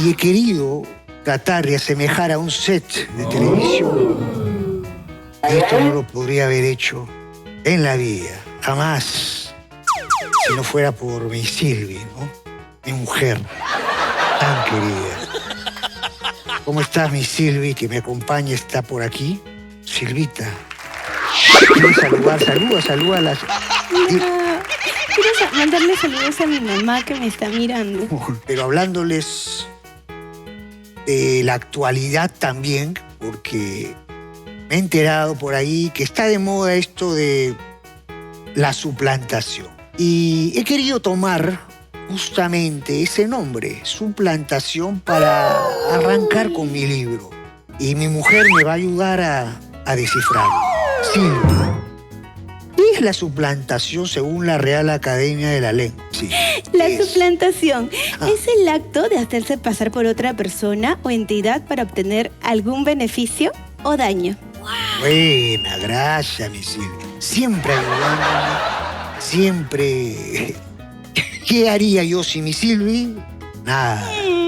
y he querido tratar de asemejar a un set de televisión. Y esto no lo podría haber hecho en la vida, jamás, si no fuera por mi Silvi, ¿no? Mi mujer tan querida. ¿Cómo estás, mi Silvi, que me acompaña, está por aquí? Silvita, ¿quieres saludar? Saluda a las... Quiero mandarle saludos a mi mamá que me está mirando. Pero hablándoles de la actualidad también, porque me he enterado por ahí que está de moda esto de la suplantación. Y he querido tomar justamente ese nombre, suplantación, para arrancar con mi libro. Y mi mujer me va a ayudar a descifrarlo. Silvia, ¿qué es la suplantación según la Real Academia de la Lengua? Sí, La suplantación es el acto de hacerse pasar por otra persona o entidad para obtener algún beneficio o daño. Buena, gracias, mi Silvia. Siempre ayudándome, siempre. ¿Qué haría yo sin mi Silvi? Nada.